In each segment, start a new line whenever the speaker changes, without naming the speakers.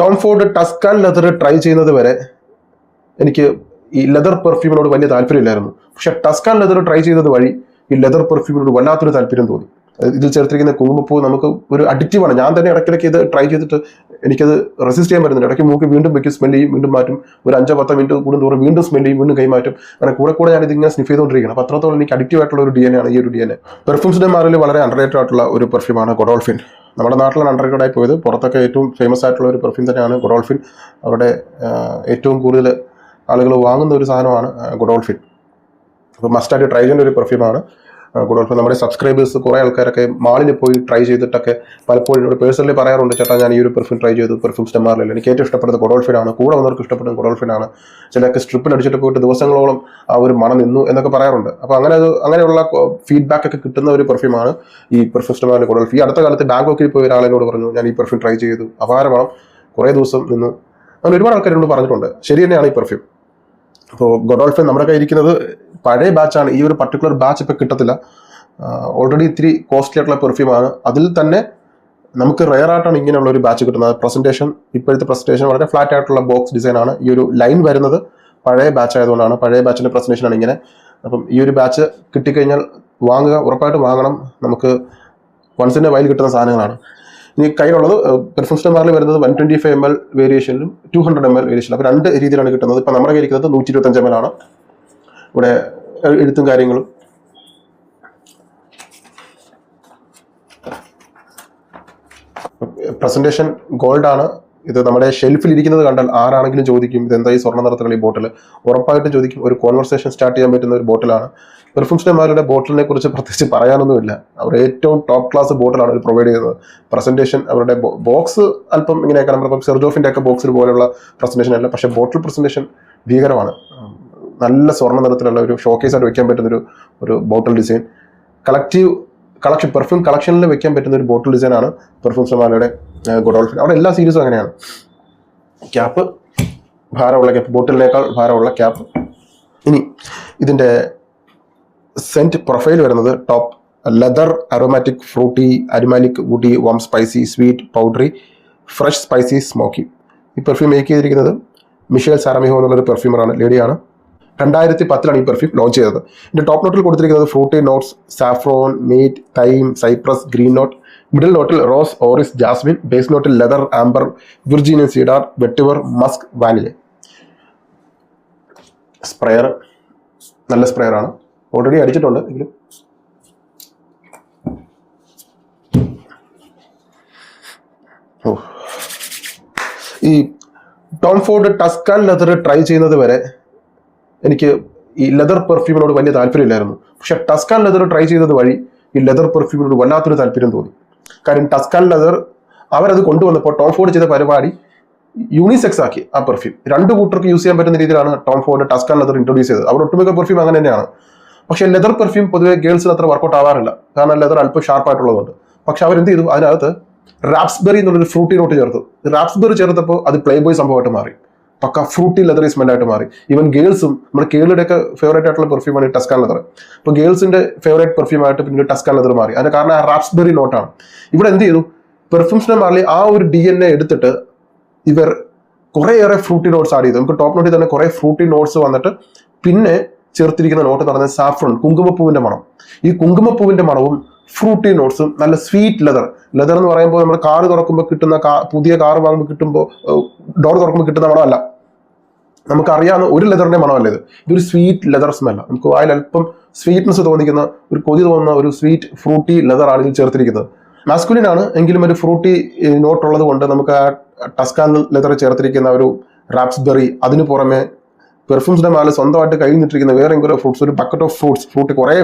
Tom Ford Tuscan leather try ചെയ്യുന്നത് വരെ എനിക്ക് ഈ ലെതർ പെർഫ്യൂമിനോട് വലിയ താല്പര്യമില്ലായിരുന്നു. പക്ഷെ ടസ്കാൻ ലെതർ ട്രൈ ചെയ്തത് വഴി ഈ ലെതർ പെർഫ്യൂമിനോട് വല്ലാത്തൊരു താല്പര്യം തോന്നി. ഇതിൽ ചേർത്തിരിക്കുന്ന കുങ്കുമപ്പൂ നമുക്ക് ഒരു അഡിക്റ്റീവാണ്. ഞാൻ തന്നെ ഇടയ്ക്കിടയ്ക്ക് ഇത് ട്രൈ ചെയ്തിട്ട് എനിക്കത് റെസിസ്റ്റ് ചെയ്യാൻ പറ്റുന്നില്ല. ഇടയ്ക്ക് മൂക്ക് വീണ്ടും വെക്കും, സ്മെല്ല് ചെയ്യും, വീണ്ടും മാറ്റും. ഒരു 5-10 മിനിറ്റ് കൂടുന്തോറും വീണ്ടും സ്മെല്ല് ചെയ്യും, വീണ്ടും കൈമാറ്റും. അങ്ങനെ കൂടെ ഞാൻ ഇതിങ്ങനെ സ്നിഫ് ചെയ്തുകൊണ്ടിരിക്കണം. അപ്പോൾ അത്രത്തോളം എനിക്ക് അഡിക്റ്റീവ് ആയിട്ടുള്ള ഒരു DNA ആണ് ഈ ഒരു DNA. പെർഫ്യൂംസിന്റെ മാറിൽ വളരെ അണ്ടർറേറ്റഡ് ആയിട്ടുള്ള ഒരു പെർഫ്യൂമാണ് ഗൊഡോൾഫിൻ. നമ്മുടെ നാട്ടിലാണ് അണ്ടർറേറ്റഡ് ആയി പോയത്. പുറത്തൊക്കെ ഏറ്റവും ഫേമസ് ആയിട്ടുള്ള ഒരു പെർഫ്യൂം തന്നെയാണ് ഗൊഡോൾഫിൻ. അവിടെ ഏറ്റവും കൂടുതൽ ആളുകൾ വാങ്ങുന്ന ഒരു സാധനമാണ് ഗൊഡോൾഫിൻ. അപ്പോൾ മസ്റ്റായിട്ട് ട്രൈ ചെയ്യേണ്ട ഒരു പെർഫ്യൂമാണ് ഗൊഡോൾഫിൻ. നമ്മുടെ സബ്സ്ക്രൈബേഴ്സ് കുറേ ആൾക്കാരൊക്കെ മാളിൽ പോയി ട്രൈ ചെയ്തിട്ടൊക്കെ പലപ്പോഴും എന്നോട് പേഴ്സണലി പറയാറുണ്ട്, ചേട്ടാ ഞാൻ ഈ ഒരു പെർഫ്യൂം ട്രൈ ചെയ്തു, പെർഫ്യൂം സ്റ്റെമാറിൽ എനിക്ക് ഏറ്റവും ഇഷ്ടപ്പെടുന്നത് ഗൊഡോൾഫിനാണ്, കൂടെ വന്നവർക്ക് ഇഷ്ടപ്പെടുന്നത് ഗൊഡോൾഫിനാണ്, ചിലർക്ക് സ്ട്രിപ്പിൽ അടിച്ചിട്ട് പോയിട്ട് ദിവസങ്ങളോളം ആ ഒരു മണം നിന്നു എന്നൊക്കെ പറയാറുണ്ട്. അപ്പോൾ അങ്ങനെയുള്ള ഫീഡ്ബാക്ക് ഒക്കെ കിട്ടുന്ന ഒരു പെർഫ്യൂമാണ് ഈ പെർഫ്യൂം സ്റ്റെമാറിൽ ഗൊഡോൾഫിൻ. ഈ അടുത്ത കാലത്ത് ബാങ്കോക്കിൽ പോയ ഒരാളെന്നോട് പറഞ്ഞു, ഞാൻ ഈ പെർഫ്യൂം ട്രൈ ചെയ്തു, അപാര മണം, കുറേ ദിവസം നിന്നു. അങ്ങനെ ഒരുപാട് ആൾക്കാർ എന്നോട് പറഞ്ഞിട്ടുണ്ട്. ശരി തന്നെയാണ് ഈ പെർഫ്യൂം. അപ്പോൾ ഗൊഡോൾഫിൻ നമ്മുടെ കയ്യിൽ ഇരിക്കുന്നത് പഴയ ബാച്ചാണ്. ഈ ഒരു പർട്ടിക്കുലർ ബാച്ച് ഇപ്പോൾ കിട്ടത്തില്ല. ഓൾറെഡി ഇത്തിരി കോസ്റ്റ്ലി ആയിട്ടുള്ള പെർഫ്യൂമാണ്. അതിൽ തന്നെ നമുക്ക് റെയർ ആയിട്ടാണ് ഇങ്ങനെയുള്ള ഒരു ബാച്ച് കിട്ടുന്നത്. പ്രസന്റേഷൻ, ഇപ്പോഴത്തെ പ്രസന്റേഷൻ വളരെ ഫ്ലാറ്റ് ആയിട്ടുള്ള ബോക്സ് ഡിസൈൻ ആണ്. ഈ ഒരു ലൈൻ വരുന്നത് പഴയ ബാച്ച് ആയതുകൊണ്ടാണ്. പഴയ ബാച്ചിന്റെ പ്രസന്റേഷൻ ആണ് ഇങ്ങനെ. അപ്പം ഈ ഒരു ബാച്ച് കിട്ടിക്കഴിഞ്ഞാൽ വാങ്ങുക, ഉറപ്പായിട്ടും വാങ്ങണം. നമുക്ക് വൺസിന്റെ വയൽ കിട്ടുന്ന സാധനങ്ങളാണ്. ഇനി കയ്യിലുള്ളത് പെർഫ്യൂം സ്റ്റെമാറിൽ വരുന്നത് 125 ml വേരിയേഷനിലും 200 ml വേരിയേഷനിലും. അപ്പോൾ രണ്ട് രീതിയിലാണ് കിട്ടുന്നത്. ഇപ്പം നമ്മുടെ കയ്യിൽ ഇരിക്കുന്നത് 125 ml ആണ്. ഇവിടെ എഴുത്തും കാര്യങ്ങളും. പ്രസന്റേഷൻ ഗോൾഡ് ആണ്. ഇത് നമ്മുടെ ഷെൽഫിൽ ഇരിക്കുന്നത് കണ്ടാൽ ആരാണെങ്കിലും ചോദിക്കും, ഇത് എന്താ ഈ സ്വർണ്ണ നിറത്തിലുള്ള ഈ ബോട്ടിൽ, ഉറപ്പായിട്ട് ചോദിക്കും. ഒരു കോൺവെർസേഷൻ സ്റ്റാർട്ട് ചെയ്യാൻ പറ്റുന്ന ഒരു ബോട്ടിലാണ്. പെർഫ്യൂം സ്റ്റെമാരുടെ ബോട്ടിലിനെ കുറിച്ച് പ്രത്യേകിച്ച് പറയാനൊന്നുമില്ല. അവർ ഏറ്റവും ടോപ്പ് ക്ലാസ് ബോട്ടിലാണ് അവർ പ്രൊവൈഡ് ചെയ്യുന്നത്. പ്രസന്റേഷൻ, അവരുടെ ബോക്സ് അല്പം ഇങ്ങനെയൊക്കെ നമ്മളിപ്പം സെർജോഫിന്റെ ഒക്കെ ബോക്സിൽ പോലെയുള്ള പ്രസന്റേഷൻ അല്ല, പക്ഷേ ബോട്ടിൽ പ്രസന്റേഷൻ ഭീകരമാണ്. നല്ല സ്വർണ്ണ നിറത്തിലുള്ള ഒരു ഷോക്കേസ് ആയിട്ട് വെക്കാൻ പറ്റുന്ന ഒരു ബോട്ടിൽ ഡിസൈൻ. പെർഫ്യൂം കളക്ഷനിൽ വെക്കാൻ പറ്റുന്ന ഒരു ബോട്ടിൽ ഡിസൈനാണ് പെർഫ്യൂം സ്റ്റെമാരുടെ ഗൊഡോൾഫിൻ. അവിടെ എല്ലാ സീരീസും അങ്ങനെയാണ്. ക്യാപ്പ് ഭാരമുള്ള ക്യാപ്പ്, ബോട്ടിലിനേക്കാൾ ഭാരമുള്ള ക്യാപ്പ്. ഇനി ഇതിൻ്റെ സെന്റ് പ്രൊഫൈൽ വരുന്നത് top leather, aromatic, fruity, animalic, woody, warm, spicy, sweet, powdery, fresh, spicy, smoky. ഈ പെർഫ്യൂം മേക്ക് ചെയ്തിരിക്കുന്നത് മിഷേൽ സാരമിഹോ എന്നുള്ളൊരു പെർഫ്യൂമറാണ്, ലേഡിയാണ്. 2010 ഈ പെർഫ്യൂം ലോഞ്ച് ചെയ്തത്. ഇതിന്റെ ടോപ്പ് നോട്ടിൽ കൊടുത്തിരിക്കുന്നത് ഫ്രൂട്ടി നോട്ട്സ്, സാഫ്രോൺ, മീറ്റ്, thyme, cypress, green note. Middle നോട്ടിൽ റോസ്, ഓറിസ്, ജാസ്മിൻ. ബേസ് നോട്ടിൽ leather, amber, Virginian cedar, vetiver, musk, vanilla. Sprayer നല്ല സ്പ്രെയർ ആണ്. ഓൾറെഡി അടിച്ചിട്ടുണ്ട് എങ്കിലും ഈ Tom Ford Tuscan leather try ചെയ്യുന്നത് വരെ എനിക്ക് ഈ ലെതർ പെർഫ്യൂമിനോട് വലിയ താല്പര്യമില്ലായിരുന്നു. പക്ഷെ ടസ്കാൻ ലെതർ ട്രൈ ചെയ്തത് വഴി ഈ ലെതർ പെർഫ്യൂമിനോട് വല്ലാത്തൊരു താല്പര്യം തോന്നി. കാര്യം ടസ്കാൻ ലെതർ അവരത് കൊണ്ടുവന്നപ്പോൾ ടോം ഫോർഡ് ചെയ്ത പരിപാടി യൂണിസെക്സ് ആക്കി. ആ പെർഫ്യൂം രണ്ട് കൂട്ടർക്ക് യൂസ് ചെയ്യാൻ പറ്റുന്ന രീതിയിലാണ് Tom Ford Tuscan leather introduce ചെയ്തത്. അവർ ഒട്ടുമിക്ക പെർഫ്യൂം അങ്ങനെ തന്നെയാണ്. പക്ഷേ ലെതർ പെർഫ്യൂം പൊതുവെ ഗേൾസിന് അത്ര വർക്കൗട്ട് ആവാറില്ല, കാരണം ലെതർ അല്പം ഷാർപ്പായിട്ടുള്ളതുകൊണ്ട്. പക്ഷെ അവരെന്ത് ചെയ്തു, അതിനകത്ത് റാപ്സ്ബെറി എന്നുള്ളൊരു ഫ്രൂട്ടി നോട്ട് ചേർത്തു. റാപ്സ്ബെറി ചേർത്തപ്പോൾ അത് പ്ലേ ബോയ് സംഭവമായിട്ട് മാറി. പക്ക ഫ്രൂട്ടി ലെതറി സ്മെല്ലായിട്ട് മാറി. ഈവൻ ഗേൾസും, നമ്മുടെ കേരളയുടെയൊക്കെ ഫേവറേറ്റ് ആയിട്ടുള്ള പെർഫ്യൂമാണ് ഈ ടസ്കാൻ ലെതർ. അപ്പോൾ ഗേൾസിന്റെ ഫേവറേറ്റ് പെർഫ്യൂമായിട്ട് പിന്നീട് ടസ്കാൻ ലെതർ മാറി. അതിന് കാരണം ആ റാപ്സ്ബെറി നോട്ടാണ്. ഇവിടെ എന്ത് ചെയ്തു, പെർഫ്യൂംസിനെ മാറി ആ ഒരു DNA എടുത്തിട്ട് ഇവർ കുറേയേറെ ഫ്രൂട്ടി നോട്ട്സ് ആഡ് ചെയ്തു. നമുക്ക് ടോപ്പ് നോട്ടിൽ തന്നെ കുറേ ഫ്രൂട്ടി നോട്ട്സ് വന്നിട്ട് പിന്നെ ചേർത്തിരിക്കുന്ന നോട്ട് എന്ന് പറയുന്നത് സാഫ്രോൺ, കുങ്കുമപ്പൂവിന്റെ മണം. ഈ കുങ്കുമപ്പൂവിന്റെ മണവും ഫ്രൂട്ടി നോട്ട്സും നല്ല സ്വീറ്റ് ലെതർ എന്ന് പറയുമ്പോൾ നമ്മൾ കാറ് തുറക്കുമ്പോൾ കിട്ടുന്ന പുതിയ കാറ് വാങ്ങുമ്പോൾ കിട്ടുമ്പോൾ ഡോർ തുറക്കുമ്പോൾ കിട്ടുന്ന മണമല്ല, നമുക്കറിയാവുന്ന ഒരു ലെതറിന്റെ മണമല്ല ഇത്. ഇതൊരു സ്വീറ്റ് ലെതർ സ്മെല്ല. നമുക്ക് വായിൽ അല്പം സ്വീറ്റ്നെസ് തോന്നിക്കുന്ന, ഒരു കൊതി തോന്നുന്ന ഒരു സ്വീറ്റ് ഫ്രൂട്ടി ലെതർ ആണ് ഇതിൽ ചേർത്തിരിക്കുന്നത്. മാസ്കുലിൻ ആണ് എങ്കിലും ഒരു ഫ്രൂട്ടി നോട്ട് ഉള്ളത് കൊണ്ട് നമുക്ക് ആ ടസ്കാൻ ലെതർ ചേർത്തിരിക്കുന്ന ഒരു റാപ്സ്ബെറി, അതിന് പുറമെ പെർഫ്യൂംസിന്റെ മേലെ സ്വന്തമായിട്ട് കഴിഞ്ഞിട്ടിരിക്കുന്ന വേറെ എങ്കിലും ഫ്രൂട്ട്സ്, ഒരു ബക്കറ്റ് ഓഫ് ഫ്രൂട്ട്സ്,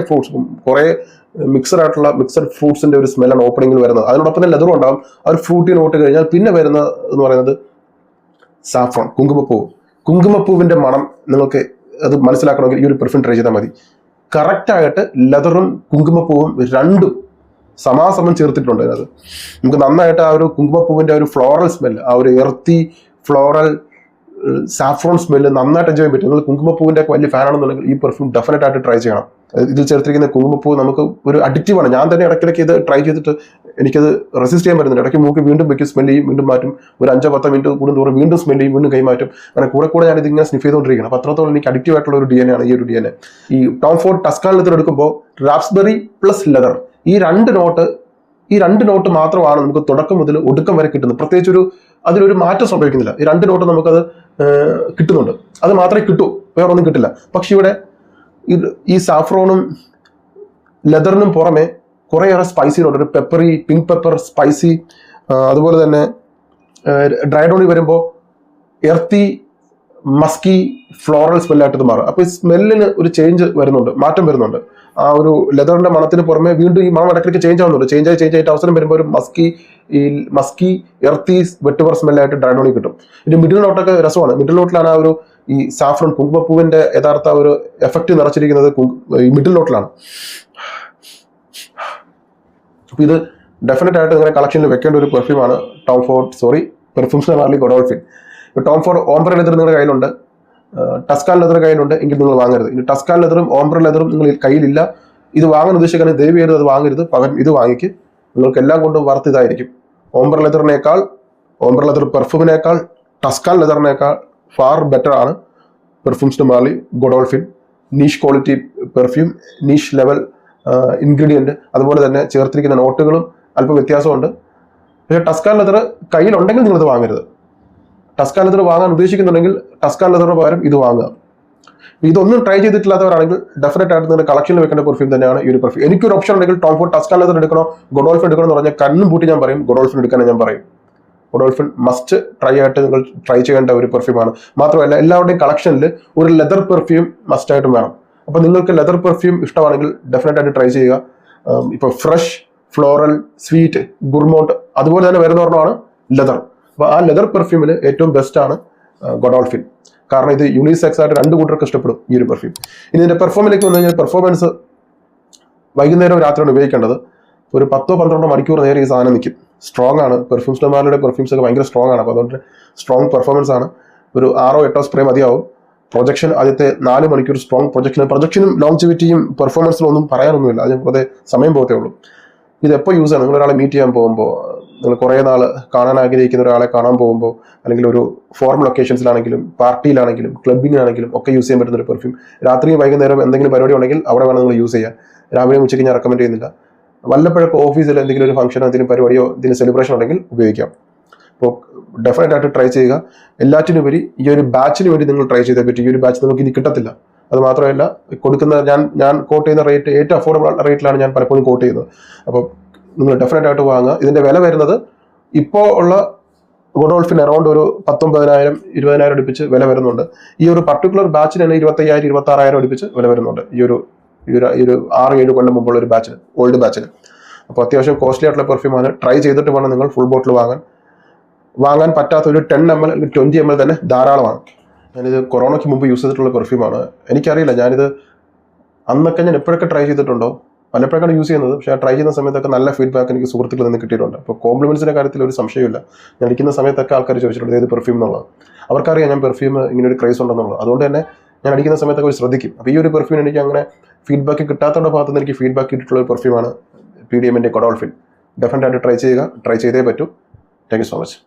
കുറേ മിക്സഡ് ഫ്രൂട്ട്സിന്റെ ഒരു സ്മെല്ലാണ് ഓപ്പണിംഗിൽ വരുന്നത്. അതിനോടൊപ്പം തന്നെ ലെതറും ഉണ്ടാകും. ആ ഒരു ഫ്രൂട്ടി നോട്ട് കഴിഞ്ഞാൽ പിന്നെ വരുന്ന എന്ന് പറയുന്നത് സാഫ്രോൺ, കുങ്കുമപ്പൂവിന്റെ മണം. നിങ്ങൾക്ക് അത് മനസ്സിലാക്കണമെങ്കിൽ ഈ ഒരു പെർഫ്യൂം ട്രൈ ചെയ്താൽ മതി. കറക്റ്റായിട്ട് ലെതറും കുങ്കുമപ്പൂവും രണ്ടും സമാസമം ചേർത്തിട്ടുണ്ട് അതിനകത്ത്. നമുക്ക് നന്നായിട്ട് ആ ഒരു കുങ്കുമപ്പൂവിന്റെ ഒരു ഫ്ലോറൽ സ്മെല്ല്, ആ ഒരു എർത്തി ഫ്ലോറൽ സാഫ്രോൺ സ്മെല്ല് നന്നായിട്ട് എൻജോയ് ചെയ്യാൻ പറ്റും. നിങ്ങൾ കുങ്കുമപ്പൂവിന്റെ ഒക്കെ വലിയ ഫാനാണെന്നുണ്ടെങ്കിൽ ഈ പെർഫ്യൂം ഡെഫിനറ്റ് ആയിട്ട് ട്രൈ ചെയ്യണം. ഇതിൽ ചേർത്തിരിക്കുന്ന കുങ്കുമപ്പൂ നമുക്ക് ഒരു അഡിക്റ്റീവാണ്. ഞാൻ തന്നെ ഇടയ്ക്കിടയ്ക്ക് ഇത് ട്രൈ ചെയ്തിട്ട് എനിക്കത് റെസിസ്റ്റ് ചെയ്യാൻ പറ്റുന്നില്ല. ഇടയ്ക്ക് മൂക്ക് വീണ്ടും വെക്കും, സ്മെല്ല് ചെയ്യും, വീണ്ടും മാറ്റും. ഒരു 5-10 മിനിറ്റ് കൂടുന്തോറും വീണ്ടും സ്മെല്ല് ചെയ്യും, വീണ്ടും കൈമാറ്റും. അങ്ങനെ കൂടെ ഞാൻ ഇതിങ്ങനെ സ്നിഫ് ചെയ്തുകൊണ്ടിരിക്കണം. അപ്പോൾ അത്രത്തോളം എനിക്ക് അഡിക്റ്റീവ് ആയിട്ടുള്ള ഒരു DNA ആണ് ഈ ഒരു DNA. ഈ ടോം ഫോർഡ് ടസ്കാൻ ലെതർ എടുക്കുമ്പോൾ റാപ്സ്ബെറി പ്ലസ് ലെതർ ഈ രണ്ട് നോട്ട് മാത്രമാണ് നമുക്ക് തുടക്കം മുതൽ ഒടുക്കം വരെ കിട്ടുന്നത്. പ്രത്യേകിച്ച് അതിലൊരു മാറ്റം സംഭവിക്കുന്നില്ല. ഈ 2 നോട്ട് നമുക്കത് കിട്ടുന്നുണ്ട്. അത് മാത്രമേ കിട്ടൂ, വേറെ ഒന്നും കിട്ടില്ല. പക്ഷെ ഇവിടെ ഈ സാഫ്രോണും ലെതറിനും പുറമെ കുറേയേറെ സ്പൈസികളുണ്ട്. ഒരു പെപ്പറി, പിങ്ക് പെപ്പർ, സ്പൈസി, അതുപോലെ തന്നെ ഡ്രൈഡ് ഓണി വരുമ്പോൾ എർത്തി, മസ്കി, ഫ്ലോറൽ സ്മെല്ലായിട്ട് മാറും. അപ്പോൾ ഈ സ്മെല്ലിന് ഒരു ചേഞ്ച് വരുന്നുണ്ട്, മാറ്റം വരുന്നുണ്ട്. ആ ഒരു ലെതറിന്റെ മണത്തിന് പുറമെ വീണ്ടും ഈ മണം ഇടയ്ക്കിടയ്ക്ക് ചേഞ്ച് ആവുന്നുണ്ട്. ചേഞ്ച് ആയിട്ട് അവസരം വരുമ്പോൾ ഒരു മസ്കി, എർത്തി, വെട്ടുവർ സ്മെല്ലായിട്ട് ഡ്രൈഡ് ഓണി കിട്ടും. ഇതിന്റെ മിഡിൽ നോട്ടൊക്കെ രസമാണ്. മിഡിൽ നോട്ടിലാണ് ആ ഒരു ഈ സാഫ്രോൺ കുങ്കുമപ്പൂവിന്റെ യഥാർത്ഥ ഒരു എഫക്റ്റ് നിറച്ചിരിക്കുന്നത് ഈ മിഡിൽ നോട്ടിലാണ്. അപ്പൊ ഇത് ഡെഫിനറ്റ് ആയിട്ട് നിങ്ങളുടെ കളക്ഷനിൽ വെക്കേണ്ട ഒരു പെർഫ്യൂമാണ് പെർഫ്യൂംസ് മാർലി ഗൊഡോൾഫിൻ. ഇപ്പോൾ ടോം ഫോർഡ് ഓംബ്ര ലെതർ നിങ്ങളുടെ കയ്യിലുണ്ട്, ടസ്കാൻ ലെതർ കയ്യിലുണ്ട് എങ്കിൽ നിങ്ങൾ വാങ്ങരുത്. ഇനി ടസ്കാൻ ലെതറും ഓംബ്ര ലെതറും നിങ്ങൾ കയ്യിലില്ല, ഇത് വാങ്ങാൻ ഉദ്ദേശിക്കുകയാണെങ്കിൽ ദയവ് ചെയ്ത് അത് വാങ്ങരുത്. പകരം ഇത് വാങ്ങിക്ക്. നിങ്ങൾക്ക് എല്ലാം കൊണ്ടും വർത്ത് ഇതായിരിക്കും. ഓംബ്ര ലെതർ പെർഫ്യൂമിനേക്കാൾ ടസ്കാൻ ലെതറിനേക്കാൾ ഫാർ ബെറ്റർ ആണ് perfumes Marly Godolphin. Niche quality perfume, niche level ingredient, അതുപോലെ തന്നെ ചേർത്തിരിക്കുന്ന നോട്ടുകളും അല്പം വ്യത്യാസമുണ്ട്. പക്ഷേ ടസ്കാൻ ലെതർ കയ്യിലുണ്ടെങ്കിൽ നിങ്ങളിത് വാങ്ങരുത്. ടസ്കാൻ ലെതർ വാങ്ങാൻ ഉദ്ദേശിക്കുന്നുണ്ടെങ്കിൽ ടസ്കാൻ ലെതറിന് പകരം ഇത് വാങ്ങുക. ഇതൊന്നും ട്രൈ ചെയ്തിട്ടില്ലാത്തവരാണെങ്കിൽ ഡെഫിനറ്റ് ആയിട്ട് നിങ്ങളുടെ കളക്ഷനിൽ വെക്കേണ്ട പെർഫ്യൂം തന്നെയാണ് ഈ ഒരു പെർഫ്യൂം. എനിക്കൊരു ഓപ്ഷൻ ഉണ്ടെങ്കിൽ ടോം ഫോർഡ് ടസ്കാൻ ലെതർ എടുക്കണോ ഗൊഡോൾഫിൻ എടുക്കണോ എന്ന് പറഞ്ഞാൽ കണ്ണും പൂട്ടി ഞാൻ പറയും ഗൊഡോൾഫിൻ എടുക്കാനേ ഞാൻ പറയും. ഗൊഡോൾഫിൻ മസ്റ്റ് നിങ്ങൾ ട്രൈ ചെയ്യേണ്ട ഒരു പെർഫ്യൂമാണ്. മാത്രമല്ല എല്ലാവരുടെയും കളക്ഷനിൽ ഒരു ലെതർ പെർഫ്യൂം മസ്റ്റായിട്ടും വേണം. അപ്പോൾ നിങ്ങൾക്ക് ലെതർ പെർഫ്യൂം ഇഷ്ടമാണെങ്കിൽ ഡെഫിനറ്റ് ആയിട്ട് ട്രൈ ചെയ്യുക. ഇപ്പോൾ ഫ്രഷ്, ഫ്ലോറൽ, സ്വീറ്റ്, ഗുർമോണ്ട് അതുപോലെ തന്നെ വരുന്ന ഒരെണ്ണമാണ് ലെതർ. അപ്പോൾ ആ ലെതർ പെർഫ്യൂമിൽ ഏറ്റവും ബെസ്റ്റാണ് ഗൊഡോൾഫിൻ. കാരണം ഇത് യൂണിസെക്സ് ആയിട്ട് 2 കൂട്ടർക്ക് ഇഷ്ടപ്പെടും ഈ ഒരു പെർഫ്യൂം. ഇനി ഇതിൻ്റെ പെർഫോമിലേക്ക് വന്നു കഴിഞ്ഞാൽ പെർഫോമൻസ് വൈകുന്നേരവും രാത്രിയാണ് ഉപയോഗിക്കേണ്ടത്. ഒരു 10-12 മണിക്കൂർ നേരെ ഈ സാധനം നിൽക്കും. സ്ട്രോങ് ആണ്. പെർഫ്യൂംസ് ഡെമാരുടെ പെർഫ്യൂംസ് ഒക്കെ ഭയങ്കര സ്ട്രോങ് ആണ്. അപ്പോൾ അതുകൊണ്ട് സ്ട്രോങ് പെർഫോമൻസ് ആണ്. ഒരു 6-8 സ്പ്രേ മതിയാവും. പ്രൊജക്ഷൻ ആദ്യത്തെ 4 മണിക്കൂർ സ്ട്രോങ് പ്രൊജക്ഷനും ലോങ്ജിവിറ്റിയും പെർഫോമൻസിലും ഒന്നും പറയാനൊന്നുമില്ല. അതിന് വെറുതെ സമയം പോകത്തേ ഉള്ളൂ. ഇത് എപ്പോൾ യൂസ് ആണ്? നിങ്ങൾ ഒരാളെ മീറ്റ് ചെയ്യാൻ പോകുമ്പോൾ, നിങ്ങൾ കുറേ നാൾ കാണാൻ ആഗ്രഹിക്കുന്ന ഒരാളെ കാണാൻ പോകുമ്പോൾ, അല്ലെങ്കിൽ ഒരു ഫോർമൽ ഒക്കേഷൻസിലാണെങ്കിലും പാർട്ടിയിലാണെങ്കിലും ക്ലബിങ്ങിലാണെങ്കിലും ഒക്കെ യൂസ് ചെയ്യാൻ പറ്റുന്ന ഒരു പെർഫ്യൂം. രാത്രിയും വൈകുന്നേരം എന്തെങ്കിലും പരിപാടി ഉണ്ടെങ്കിൽ അവിടെ വേണം നിങ്ങൾ യൂസ് ചെയ്യാൻ. രാവിലെയും ഉച്ചയ്ക്ക് ഞാൻ റെക്കമെൻഡ് ചെയ്യുന്നില്ല. വല്ലപ്പോഴൊക്കെ ഓഫീസിൽ എന്തെങ്കിലും ഒരു ഫംഗ്ഷനോ എന്തെങ്കിലും പരിപാടിയോ എന്തെങ്കിലും സെലിബ്രേഷൻ ഉണ്ടെങ്കിൽ ഉപയോഗിക്കാം. അപ്പോൾ ഡെഫിനറ്റ് ആയിട്ട് ട്രൈ ചെയ്യുക. എല്ലാറ്റിനുപരി ഈ ഒരു ബാച്ചിന് വേണ്ടി നിങ്ങൾ ട്രൈ ചെയ്തേ പറ്റും. ഈ ഒരു ബാച്ച് നിങ്ങൾക്ക് ഇനി കിട്ടത്തില്ല. അത് മാത്രമല്ല, കൊടുക്കുന്ന ഞാൻ കോട്ട് ചെയ്യുന്ന റേറ്റ് ഏറ്റവും അഫോർഡബിൾ റേറ്റിലാണ് ഞാൻ പലപ്പോഴും കോട്ട് ചെയ്യുന്നത്. അപ്പോൾ നിങ്ങൾ ഡെഫിനറ്റ് ആയിട്ട് വാങ്ങുക. ഇതിന്റെ വില വരുന്നത് ഇപ്പോൾ ഉള്ള ഗൊഡോൾഫിൻ അറൗണ്ട് ഒരു 19,000-20,000 അടുപ്പിച്ച് വില വരുന്നുണ്ട്. ഈ ഒരു പർട്ടിക്കുലർ ബാച്ചിന് തന്നെ 25,000-26,000 അടുപ്പിച്ച് വില വരുന്നുണ്ട്. ഈ ഒരു 6-7 കൊല്ലം മുമ്പുള്ള ഒരു ബാച്ചിന്, ഓൾഡ് ബാച്ചിന്. അപ്പോൾ അത്യാവശ്യം കോസ്റ്റ്ലി ആയിട്ടുള്ള പെർഫ്യൂമാണ്. ട്രൈ ചെയ്തിട്ട് വേണം നിങ്ങൾ ഫുൾ ബോട്ടിൽ വാങ്ങാൻ പറ്റാത്ത ഒരു 10 ml അല്ലെങ്കിൽ 20 ml തന്നെ ധാരാളമാണ്. ഞാനിത് കൊറോണയ്ക്ക് മുമ്പ് യൂസ് ചെയ്തിട്ടുള്ള പെർഫ്യൂമാണ്. എനിക്കറിയില്ല, ഞാനിത് അന്നൊക്കെ ഞാൻ എപ്പോഴൊക്കെ ട്രൈ ചെയ്തിട്ടുണ്ടോ പലപ്പോഴൊക്കെയാണ് യൂസ് ചെയ്യുന്നത്. പക്ഷേ ട്രൈ ചെയ്യുന്ന സമയത്തൊക്കെ നല്ല ഫീഡ്ബാക്ക് എനിക്ക് സുഹൃത്തുക്കളിൽ നിന്ന് കിട്ടിയിട്ടുണ്ട്. അപ്പോൾ കോംപ്ലിമെന്റ്സിന്റെ കാര്യത്തിൽ ഒരു സംശയമില്ല. ഞാൻ അടിക്കുന്ന സമയത്തൊക്കെ ആൾക്കാർ ചോദിച്ചിട്ടുണ്ട് ഏത് പെർഫ്യൂം എന്നുള്ളത്. അവർക്കറിയാം ഞാൻ പെർഫ്യൂം ഇങ്ങനെ ഒരു ക്രൈസ് ഉണ്ടെന്നുള്ളത്. അതുകൊണ്ട് തന്നെ ഞാൻ അടിക്കുന്ന സമയത്തൊക്കെ ഒരു ശ്രദ്ധിക്കും. അപ്പോൾ ഈ ഒരു പെർഫ്യൂം എനിക്ക് അങ്ങനെ ഫീഡ്ബാക്ക് കിട്ടാത്തവരുടെ ഭാഗത്ത് നിന്ന് എനിക്ക് ഫീഡ്ബാക്ക് കിട്ടിയിട്ടുള്ള ഒരു പെർഫ്യൂമാണ് PDMന്റെ ഗൊഡോൾഫിൻ. ഡെഫിനറ്റ് ആയിട്ട് ട്രൈ ചെയ്തേ പറ്റൂ. Thank you so much.